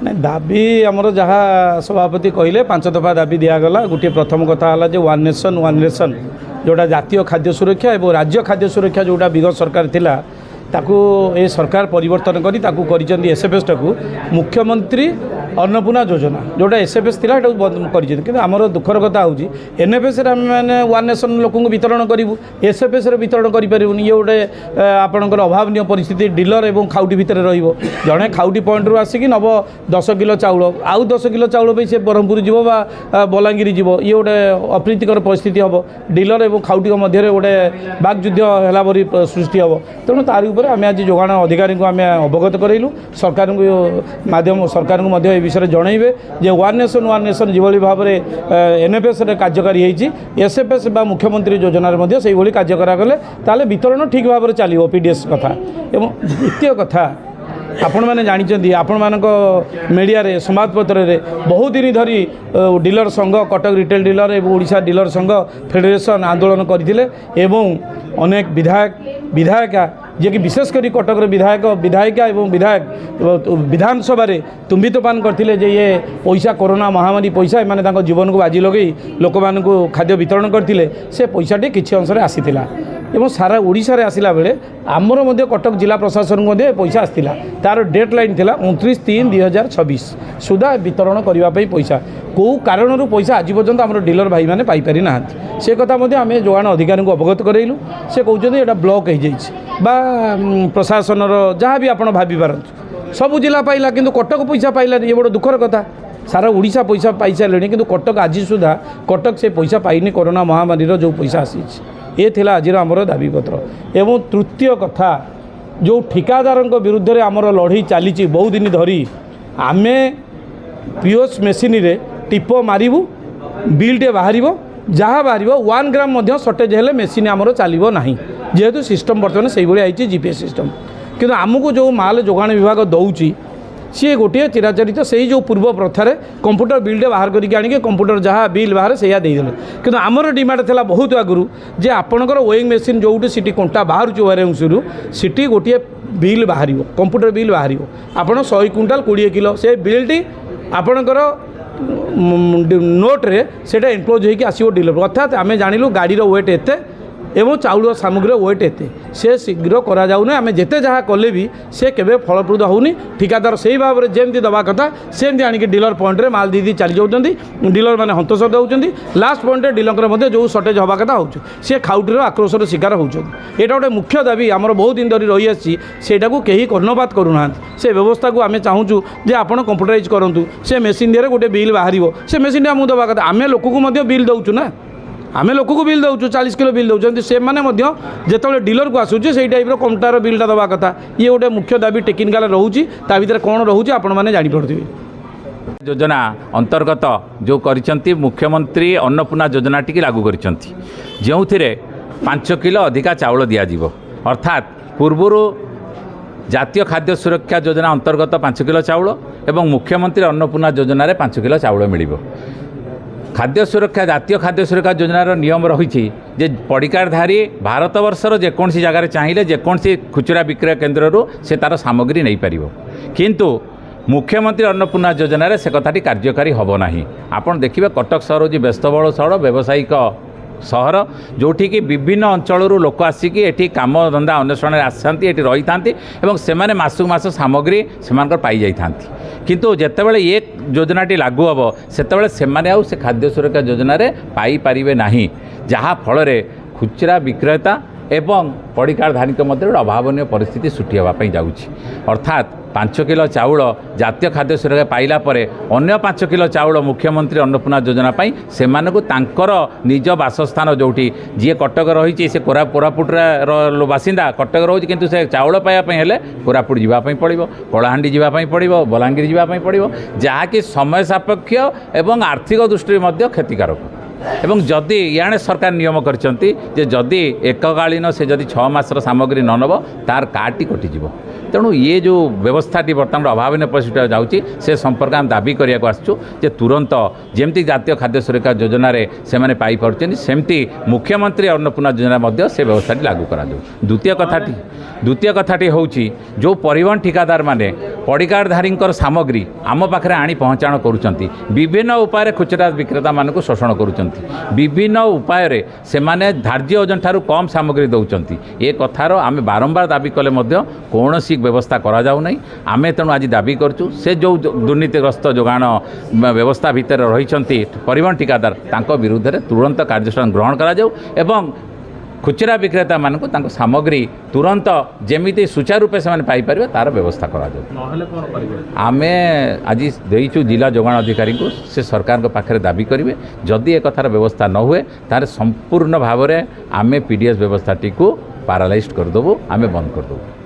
ना दाबी आमर जहाँ सभापति कहले 5 दफा दाबी दिगला गोटे प्रथम कथा है जो वन नेशन वन रेशन जोटा जातीय खाद्य सुरक्षा और राज्य खाद्य सुरक्षा जोटा विगत सरकार थिला ताकू ए सरकार परिवर्तन करी ताकू करिसेंती एसएफएस टाकू मुख्यमंत्री अन्नपूर्णा योजना जोटा एसएफएस थिला एटा बंद करिसेंती किंतु हमर दुखर कथा होउची एनएफएस रे माने वन नेशन लोक को वितरण करिवु एसएफएस रे वितरण करि परिबुनी ये गोटे आपनकर अभावनीय परिस्थिति डीलर एवं खाउटी भितर रहिबो जणे खाउटी पॉइंट रु आसी कि नब 10 किलो चाउल आउ 10 किलो चाउल पे से ब्रह्मपुर जीवो बा बलांगीर जीवो ये गोटे अप्रीतिकर परिस्थिति हबो डीलर एवं खाउटी मध्य गोटे बागयुद्ध होला परि सृष्टि हबो तेणु तारि आम आज जोगाण अधिकारी को आम अवगत करेलु सरकार माध्यम सरकार को मध्य विषय जनइबे जे वन नेशन जो भाव में एनएफएस कार्यकारी होती एसएफएस बा मुख्यमंत्री योजन से कार्य करागले ताले वितरण ठीक भाव में चलो पीडीएस कथा एवं द्वितीय कथा आपण मैंने जानते आपण मान मीडिया रे समाजपत्र रे बहुत दिन धरी डीलर संघ कटक रिटेल डीलर एवं ओडिशा डीलर संघ फेडरेशन आंदोलन करथिले एवं अनेक विधायिका जे कि विशेषकर कटक विधायक विधायिका एवं विधायक विधानसभा रे तुम्बितपान करथिले जे ये पैसा कोरोना महामारी पैसा एमाने जीवन को बाजी लगे लोक मान खाद्य वितरण करथिले से पैसाटी किछि अंश आसीथिला एवं सारा ओडिशा रे आसिला बेले आमर मध्य कटक जिला प्रशासन को मध्य पैसा आसला तार डेट लाइन थिला 29/3/2026 सुधा वितरण करने पैसा कौ कारण पैसा आज पर्यंत आम डीलर भाई मैंने पाइपारि ना से कथा मध्य आम जोगाण अधिकारी को अवगत करेलु से कहते यहाँ ब्लॉक हो जाए प्रशासन जहाँ भी आप भाभी पारतु सबू जिला पाइला किंतु कटक पैसा पाइला ये बड़ दुखर कथा सारा ओडिशा पैसा पाई सारे किंतु कटक आज सुधा कटक से पैसा पाइनी कोरोना महामारी जो पैसा आसी ये थिला आज आमर दाबीपत्र एवं तृतीय कथा जो ठिकादार विरुद्ध रे आमर लड़ई चली बहुत दिन धरी आमे पीओएस मेसीन रे टिप मारू बिलटे बाहर जहाँ बाहर 1 ग्राम सर्टेज हेले मेसीन आमर चलो ना जेहेतु सिस्टम बर्तमान से आई जीपीएस सिस्टम किंतु आमको जो माल जोगाण विभाग दौची सी गोटे चिराचरित से जो पूर्व प्रथार कंप्यूटर बिलटे बाहर करके आनिके कंप्यूटर जहाँ बिल बाहर से देदेले किंतु आमर डिमांड था बहुत आगु जे आपणकर वेइंग मेसीन जो सीटी कंटा बाहर वेयरहाउस सीटी गोटे बिल बाहर कंप्यूटर बिल बाहर आपड़ 100 क्विंटाल 20 किलो से बिलटी आपणकर नोट्रे से एनक्लोज होकर आसो डीलर अर्थात आम जानिलु गाड़ी वेट एते एवं चाउल सामग्री वेट एते से शीघ्र करा जाउना आम जिते जहाँ कले भी से केबे फलप्रद होनी ठिकादार से भाव में जमी दवा कथा सेमती आणिक डीलर पॉइंट रे माल दी चली जाऊँगी डीलर मैंने हंतसत होती लास्ट पॉइंट डीलर जो सर्टेज हवा कथा हो सी खाउटीर आक्रोशर शिकार होती यहाँ गोटे मुख्य दाबी आमर बहुत दिन धरी रही आसी सेटा को कहीं कर्णपात करूना से व्यवस्था को आम चाहूँ जे आपड़ कंप्यूटराइज करूँ से मेसीन दिए गोटे बिल बाहर से मेसीन आमको दवा कथा आम लोक को बिल दौचु ना आम लोक को बिल दौचु 40 किलो बिल दौरान से जो डीलर को आसूँ से टाइप कंप्यूटर बिलटा दवा कथा ये गोटे मुख्य दाबी टेक्निकाल रोचे ता भर कौन रोचे आपण मैंने जापे योजना अंतर्गत जो करिसेंती मुख्यमंत्री अन्नपूर्णा योजना टी लागू करिसेंती जो 5 किलो अधिका चाउल दिज्व अर्थात पूर्वर जातीय खाद्य सुरक्षा योजना अंतर्गत 5 किलो चाउल एवं मुख्यमंत्री अन्नपूर्णा योजना 5 किलो चाउल मिल खाद्य सुरक्षा जातीय खाद्य सुरक्षा योजनार नियम रही जे पड़िकारधारी भारत वर्षर जेकोसी जगार चाहिए जेकोसी खुचरा विक्रय केन्द्र से तार सामग्री नहीं पार किंतु मुख्यमंत्री अन्नपूर्णा योजन से कथाटी कार्यकारी हम ना आपड़ देखिए कटक सहर हूँ व्यस्तबहुल सहर व्यावसायिक सहर जोठिकी विभिन्न अंचल लोक आसिकी एठी काम धंदा अन्वेषण आसती रही था से मासक मास सामग्री से पाई जाता किंतु जितेबाला ये योजनाटी लागू हम से खाद्य सुरक्षा योजन पाई पारे ना जहाँ फल खुचरा विक्रेता एवं पड़िकारधारी मध्य अभावनीय परिस्थिति सृष्टि होगापी जाऊँगी अर्थात 5 किलो चाउल जातीय खाद्य सुरक्षा पाइला परे अन्य 5 किलो चाउल मुख्यमंत्री अन्नपूर्णा योजना पाई से तांकर निज बासस्थान जोटी जी कटक रही से कोरापुट बासिंदा कटक रोचे किंतु से चाउल पाइबापी हेले कोरापुट जावाई पड़ो कलाहांडी जावाई पड़ो बलांगीर जावाई पड़ो जहाँकि समय सापेक्ष एवं आर्थिक दृष्टि क्षतिकारक एवं जदि याने सरकार नियम करछंती जे जदि एककालीन से जदि 6 मासर सामग्री न नब तार कार्डटी कटिଯିବ तेणु ये जो व्यवस्थाटी बर्तमान अभावनीय परिस्थिति जाऊँगी से संपर्क आम दाबी करने आसचु जे तुरंत जमती जातीय खाद्य सुरक्षा योजन से पाई सेमती मुख्यमंत्री अन्नपूर्णा योजना से व्यवस्था लागू करा द्वितीय कथाटी हूँ जो परिवहन ठिकादार माने पडिकार्डधारीଙ୍କର ସାମଗ୍ରୀ ଆମ ପାଖରେ ଆଣି ପହଞ୍ଚାଣ କରୁଛନ୍ତି ବିଭିନ୍ନ ଉପାୟରେ ଖୁଚୁରା ବିକ୍ରେତାମାନଙ୍କୁ ଶୋଷଣ କରୁଛନ୍ତି ବିଭିନ୍ନ ଉପାୟରେ ସେମାନେ ଧାର୍ଯ୍ୟ ଓଜନ ଠାରୁ କମ୍ ସାମଗ୍ରୀ ଦେଉଛନ୍ତି ଏ କଥାର ଆମେ ବାରମ୍ବାର ଦାବି କଲେ ମଧ୍ୟ କୌଣସି ବ୍ୟବସ୍ଥା କରାଯାଉନାହିଁ ଆମେ ତେଣୁ ଆଜି ଦାବି କରୁଛୁ ସେ ଯେଉଁ ଦୁର୍ନୀତିଗ୍ରସ୍ତ ଯୋଗାଣ ବ୍ୟବସ୍ଥା ଭିତରେ ରହିଛନ୍ତି ପରିବହନ ଠିକାଦାର ତାଙ୍କ ବିରୁଦ୍ଧରେ ତୁରନ୍ତ କାର୍ଯ୍ୟାନୁଷ୍ଠାନ ଗ୍ରହଣ କରାଯାଉ ଏବଂ खुचरा विक्रेता मानक सामग्री तुरंत जमीती सुचारूपे से पाइपर तार व्यवस्था करा आम आज देचु जिला जोगाण अधिकारी को से सरकार पाखे दाबी करेंगे जदि एक कथार व्यवस्था न हुए तार संपूर्ण भाव में आम पीडीएस व्यवस्था टी को पारालाइज करदेबू आम बंद करदेबू।